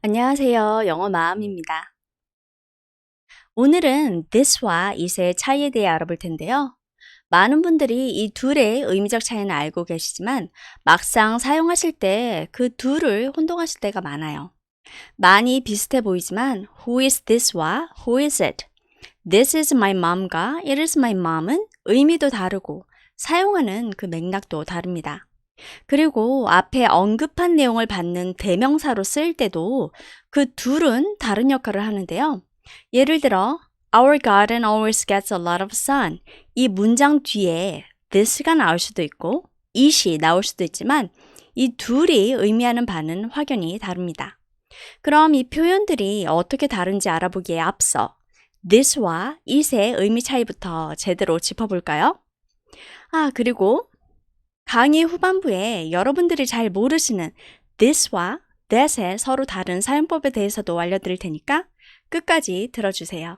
안녕하세요. 영어 마음입니다. 오늘은 this와 it의 차이에 대해 알아볼 텐데요. 많은 분들이 이 둘의 의미적 차이는 알고 계시지만 막상 사용하실 때 그 둘을 혼동하실 때가 많아요. 많이 비슷해 보이지만 who is this와 who is it? This is my mom과 it is my mom은 의미도 다르고 사용하는 그 맥락도 다릅니다. 그리고 앞에 언급한 내용을 받는 대명사로 쓰일 때도 그 둘은 다른 역할을 하는데요. 예를 들어 Our garden always gets a lot of sun. 이 문장 뒤에 this가 나올 수도 있고 it이 나올 수도 있지만 이 둘이 의미하는 바는 확연히 다릅니다. 그럼 이 표현들이 어떻게 다른지 알아보기에 앞서 this와 it의 의미 차이부터 제대로 짚어볼까요? 그리고 강의 후반부에 여러분들이 잘 모르시는 this와 that의 서로 다른 사용법에 대해서도 알려드릴 테니까 끝까지 들어주세요.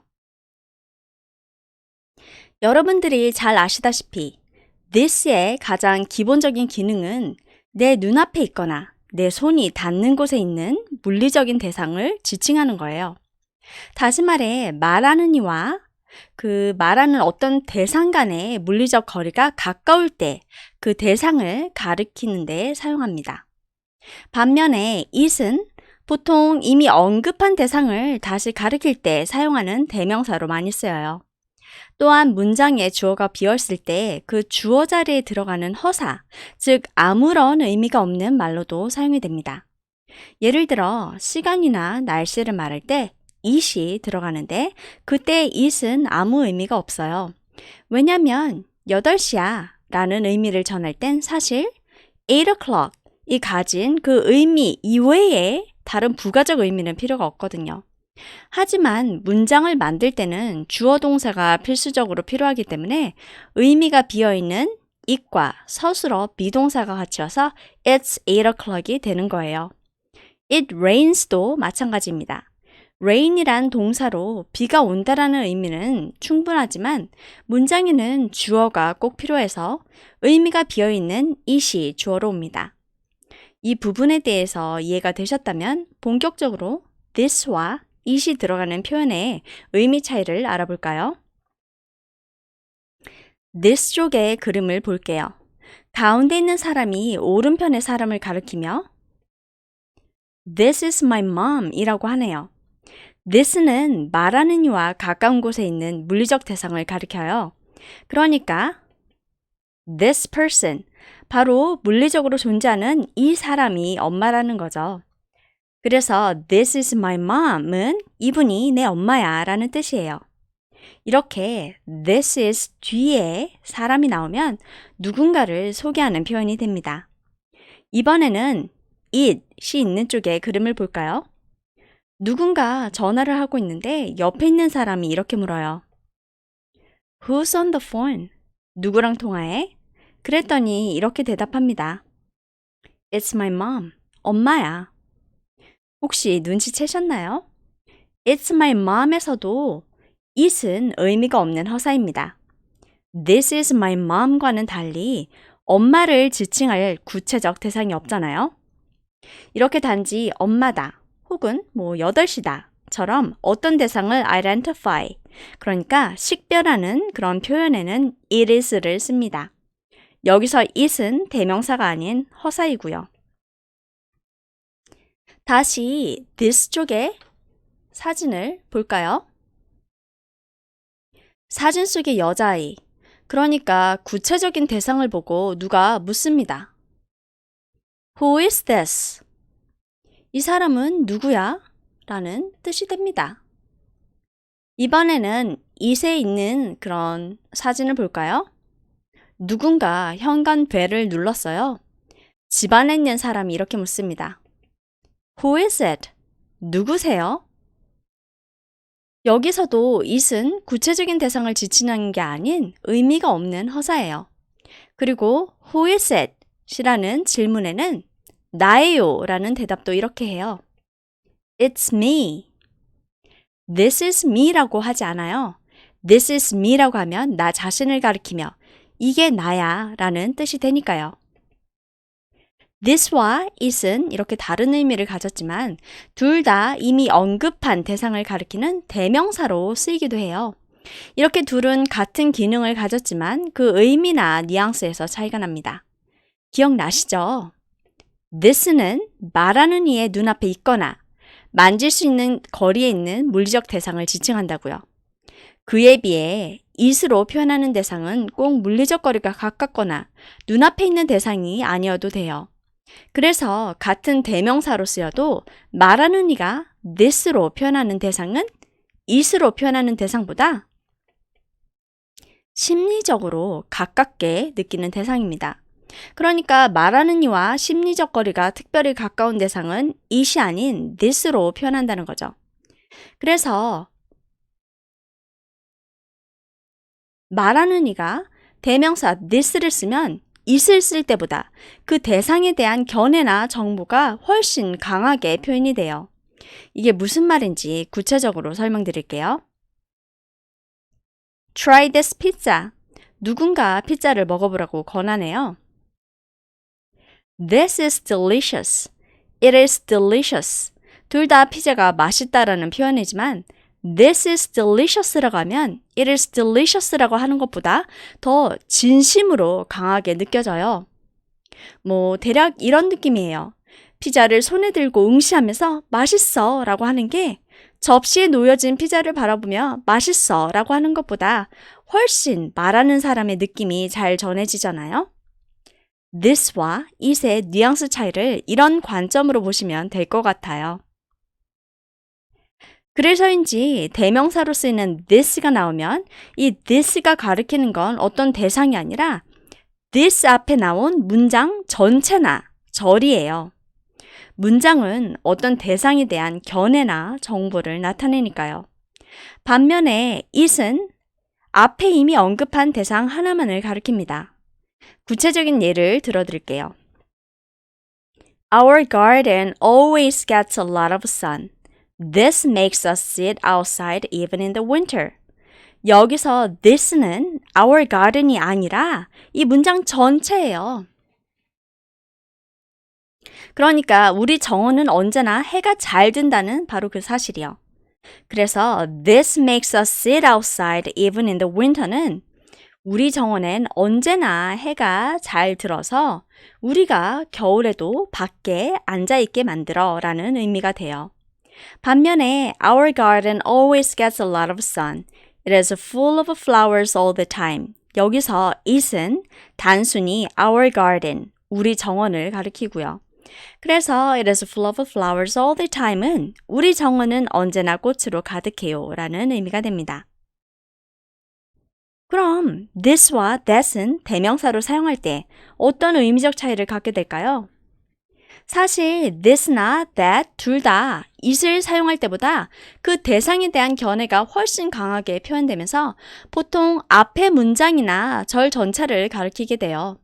여러분들이 잘 아시다시피 this의 가장 기본적인 기능은 내 눈앞에 있거나 내 손이 닿는 곳에 있는 물리적인 대상을 지칭하는 거예요. 다시 말해 말하는 이와 그 말하는 어떤 대상 간의 물리적 거리가 가까울 때 그 대상을 가리키는 데 사용합니다. 반면에 it은 보통 이미 언급한 대상을 다시 가리킬 때 사용하는 대명사로 많이 쓰여요. 또한 문장에 주어가 비어있을 때 그 주어 자리에 들어가는 허사, 즉 아무런 의미가 없는 말로도 사용이 됩니다. 예를 들어 시간이나 날씨를 말할 때 it이 들어가는데 그때 it은 아무 의미가 없어요. 왜냐하면 8시야 라는 의미를 전할 땐 사실 8 o'clock 이 가진 그 의미 이외에 다른 부가적 의미는 필요가 없거든요. 하지만 문장을 만들 때는 주어 동사가 필수적으로 필요하기 때문에 의미가 비어있는 it과 서술어 비동사가 같이 와서 It's 8 o'clock이 되는 거예요. It rains도 마찬가지입니다. rain이란 동사로 비가 온다라는 의미는 충분하지만 문장에는 주어가 꼭 필요해서 의미가 비어있는 it이 주어로 옵니다. 이 부분에 대해서 이해가 되셨다면 본격적으로 this와 it이 들어가는 표현의 의미 차이를 알아볼까요? this 쪽의 그림을 볼게요. 가운데 있는 사람이 오른편의 사람을 가리키며 This is my mom 이라고 하네요. this는 말하는 이와 가까운 곳에 있는 물리적 대상을 가리켜요. 그러니까 this person, 바로 물리적으로 존재하는 이 사람이 엄마라는 거죠. 그래서 this is my mom은 이분이 내 엄마야 라는 뜻이에요. 이렇게 this is 뒤에 사람이 나오면 누군가를 소개하는 표현이 됩니다. 이번에는 it이 있는 쪽의 그림을 볼까요? 누군가 전화를 하고 있는데 옆에 있는 사람이 이렇게 물어요. Who's on the phone? 누구랑 통화해? 그랬더니 이렇게 대답합니다. It's my mom. 엄마야. 혹시 눈치채셨나요? It's my mom에서도 it은 의미가 없는 허사입니다. This is my mom과는 달리 엄마를 지칭할 구체적 대상이 없잖아요. 이렇게 단지 엄마다 혹은 8시다 처럼 어떤 대상을 identify, 그러니까 식별하는 그런 표현에는 it is를 씁니다. 여기서 it은 대명사가 아닌 허사이고요. 다시 this 쪽의 사진을 볼까요? 사진 속의 여자아이, 그러니까 구체적인 대상을 보고 누가 묻습니다. Who is this? 이 사람은 누구야? 라는 뜻이 됩니다. 이번에는 it에 있는 그런 사진을 볼까요? 누군가 현관 벨을 눌렀어요. 집안에 있는 사람이 이렇게 묻습니다. Who is it? 누구세요? 여기서도 it은 구체적인 대상을 지칭하는 게 아닌 의미가 없는 허사예요. 그리고 Who is it? 이라는 질문에는 나예요 라는 대답도 이렇게 해요. It's me. This is me라고 하지 않아요. This is me라고 하면 나 자신을 가리키며 이게 나야 라는 뜻이 되니까요. this와 it은 이렇게 다른 의미를 가졌지만 둘 다 이미 언급한 대상을 가리키는 대명사로 쓰이기도 해요. 이렇게 둘은 같은 기능을 가졌지만 그 의미나 뉘앙스에서 차이가 납니다. 기억나시죠? this는 말하는 이의 눈앞에 있거나 만질 수 있는 거리에 있는 물리적 대상을 지칭한다고요. 그에 비해 it으로 표현하는 대상은 꼭 물리적 거리가 가깝거나 눈앞에 있는 대상이 아니어도 돼요. 그래서 같은 대명사로 쓰여도 말하는 이가 this로 표현하는 대상은 it으로 표현하는 대상보다 심리적으로 가깝게 느끼는 대상입니다. 그러니까 말하는 이와 심리적 거리가 특별히 가까운 대상은 it이 아닌 this로 표현한다는 거죠. 그래서 말하는 이가 대명사 this를 쓰면 it을 쓸 때보다 그 대상에 대한 견해나 정보가 훨씬 강하게 표현이 돼요. 이게 무슨 말인지 구체적으로 설명드릴게요. Try this pizza. 누군가 피자를 먹어보라고 권하네요. This is delicious. It is delicious. 둘 다 피자가 맛있다라는 표현이지만 This is delicious라고 하면 It is delicious라고 하는 것보다 더 진심으로 강하게 느껴져요. 대략 이런 느낌이에요. 피자를 손에 들고 응시하면서 맛있어 라고 하는 게 접시에 놓여진 피자를 바라보며 맛있어 라고 하는 것보다 훨씬 말하는 사람의 느낌이 잘 전해지잖아요. this와 it의 뉘앙스 차이를 이런 관점으로 보시면 될 것 같아요. 그래서인지 대명사로 쓰이는 this가 나오면 이 this가 가리키는 건 어떤 대상이 아니라 this 앞에 나온 문장 전체나 절이에요. 문장은 어떤 대상에 대한 견해나 정보를 나타내니까요. 반면에 it은 앞에 이미 언급한 대상 하나만을 가리킵니다. 구체적인 예를 들어드릴게요. Our garden always gets a lot of sun. This makes us sit outside even in the winter. 여기서 this는 our garden이 아니라 이 문장 전체예요. 그러니까 우리 정원은 언제나 해가 잘 든다는 바로 그 사실이요. 그래서 this makes us sit outside even in the winter는 우리 정원엔 언제나 해가 잘 들어서 우리가 겨울에도 밖에 앉아있게 만들어 라는 의미가 돼요. 반면에 Our garden always gets a lot of sun. It is full of flowers all the time. 여기서 it은 단순히 Our garden, 우리 정원을 가리키고요. 그래서 It is full of flowers all the time은 우리 정원은 언제나 꽃으로 가득해요 라는 의미가 됩니다. 그럼 this와 that은 대명사로 사용할 때 어떤 의미적 차이를 갖게 될까요? 사실 this나 that 둘 다 it을 사용할 때보다 그 대상에 대한 견해가 훨씬 강하게 표현되면서 보통 앞의 문장이나 절 전체를 가리키게 돼요.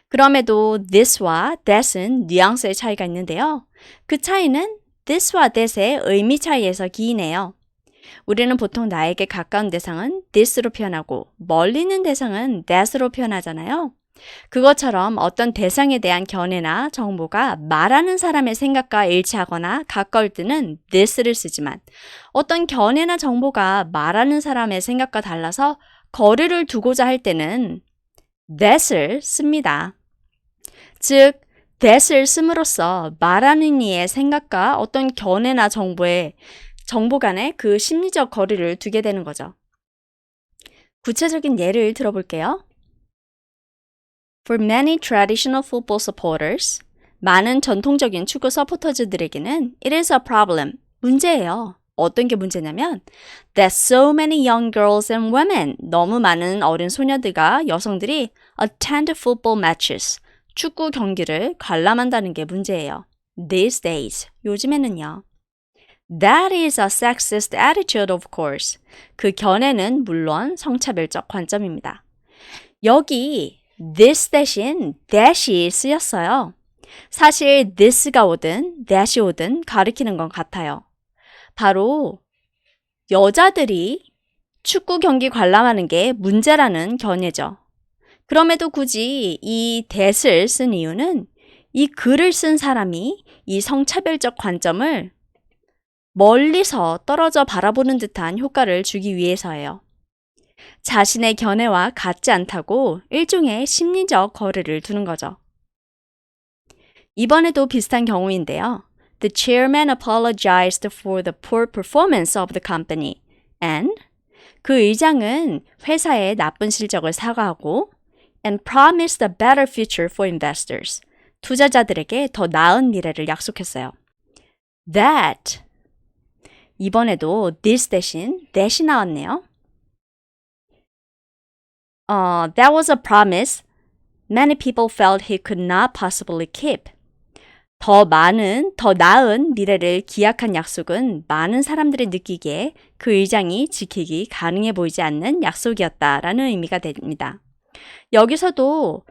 그럼에도 this와 that은 뉘앙스의 차이가 있는데요. 그 차이는 this와 that의 의미 차이에서 기인해요. 우리는 보통 나에게 가까운 대상은 this로 표현하고 멀리 있는 대상은 that으로 표현하잖아요. 그것처럼 어떤 대상에 대한 견해나 정보가 말하는 사람의 생각과 일치하거나 가까울 때는 this를 쓰지만 어떤 견해나 정보가 말하는 사람의 생각과 달라서 거리를 두고자 할 때는 that을 씁니다. 즉, that을 씀으로써 말하는 이의 생각과 어떤 견해나 정보 간의 그 심리적 거리를 두게 되는 거죠. 구체적인 예를 들어볼게요. For many traditional football supporters, 많은 전통적인 축구 서포터즈들에게는 it is a problem, 문제예요. 어떤 게 문제냐면 that so many young girls and women, 너무 많은 어린 소녀들과 여성들이 attend football matches, 축구 경기를 관람한다는 게 문제예요. These days, 요즘에는요. That is a sexist attitude, of course. 그 견해는 물론 성차별적 관점입니다. 여기 this 대신 that이 쓰였어요. 사실 this가 오든 that이 오든 가리키는 건 같아요. 바로 여자들이 축구 경기 관람하는 게 문제라는 견해죠. 그럼에도 굳이 이 that을 쓴 이유는 이 글을 쓴 사람이 이 성차별적 관점을 멀리서 떨어져 바라보는 듯한 효과를 주기 위해서예요. 자신의 견해와 같지 않다고 일종의 심리적 거리를 두는 거죠. 이번에도 비슷한 경우인데요. The chairman apologized for the poor performance of the company and 그 의장은 회사의 나쁜 실적을 사과하고 and promised a better future for investors. 투자자들에게 더 나은 미래를 약속했어요. That 이번에도 this 대신 that이 나왔네요. That was a promise many people felt he could not possibly keep. 더 많은, 더 나은 미래를 기약한 약속은 많은 사람들이 느끼기에 그 의장이 지키기 가능해 보이지 않는 약속이었다라는 의미가 됩니다. 여기서도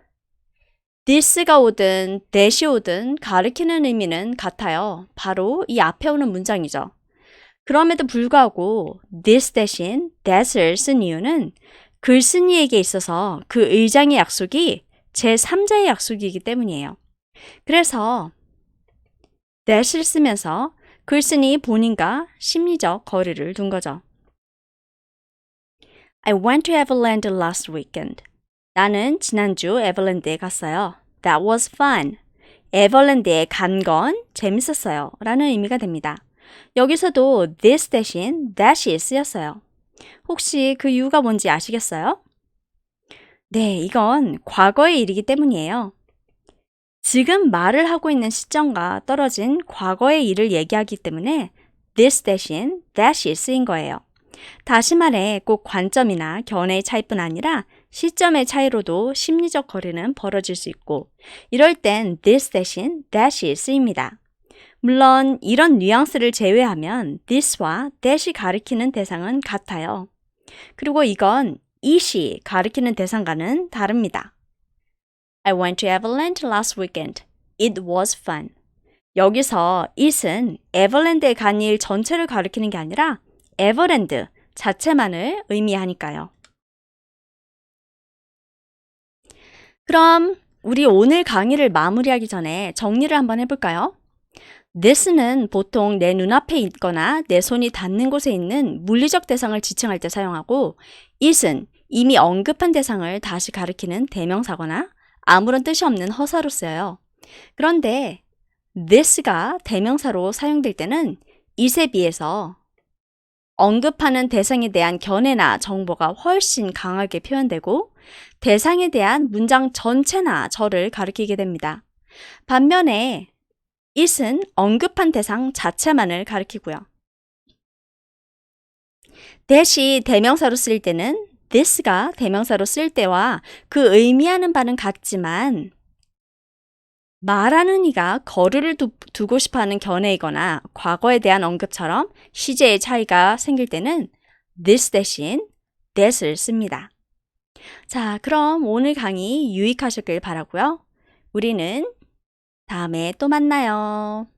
this가 오든 that이 오든 가리키는 의미는 같아요. 바로 이 앞에 오는 문장이죠. 그럼에도 불구하고 this 대신 that을 쓴 이유는 글쓴이에게 있어서 그 의장의 약속이 제3자의 약속이기 때문이에요. 그래서 that을 쓰면서 글쓴이 본인과 심리적 거리를 둔 거죠. I went to Everland last weekend. 나는 지난주 에버랜드에 갔어요. That was fun. 에버랜드에 간 건 재밌었어요. 라는 의미가 됩니다. 여기서도 this 대신 that이 쓰였어요. 혹시 그 이유가 뭔지 아시겠어요? 네, 이건 과거의 일이기 때문이에요. 지금 말을 하고 있는 시점과 떨어진 과거의 일을 얘기하기 때문에 this 대신 that이 쓰인 거예요. 다시 말해 꼭 관점이나 견해의 차이뿐 아니라 시점의 차이로도 심리적 거리는 벌어질 수 있고 이럴 땐 this 대신 that이 쓰입니다. 물론 이런 뉘앙스를 제외하면 this와 that이 가리키는 대상은 같아요. 그리고 이건 it이 가리키는 대상과는 다릅니다. I went to Everland last weekend. It was fun. 여기서 it은 에버랜드에 간 일 전체를 가리키는 게 아니라 에버랜드 자체만을 의미하니까요. 그럼 우리 오늘 강의를 마무리하기 전에 정리를 한번 해볼까요? this는 보통 내 눈앞에 있거나 내 손이 닿는 곳에 있는 물리적 대상을 지칭할 때 사용하고 it은 이미 언급한 대상을 다시 가리키는 대명사거나 아무런 뜻이 없는 허사로 쓰여요. 그런데 this가 대명사로 사용될 때는 it에 비해서 언급하는 대상에 대한 견해나 정보가 훨씬 강하게 표현되고 대상에 대한 문장 전체나 절을 가리키게 됩니다. 반면에 it은 언급한 대상 자체만을 가리키고요. that이 대명사로 쓰일 때는 this가 대명사로 쓸 때와 그 의미하는 바는 같지만 말하는 이가 거리를 두고 싶어하는 견해이거나 과거에 대한 언급처럼 시제의 차이가 생길 때는 this 대신 that을 씁니다. 자, 그럼 오늘 강의 유익하셨길 바라고요. 우리는 다음에 또 만나요.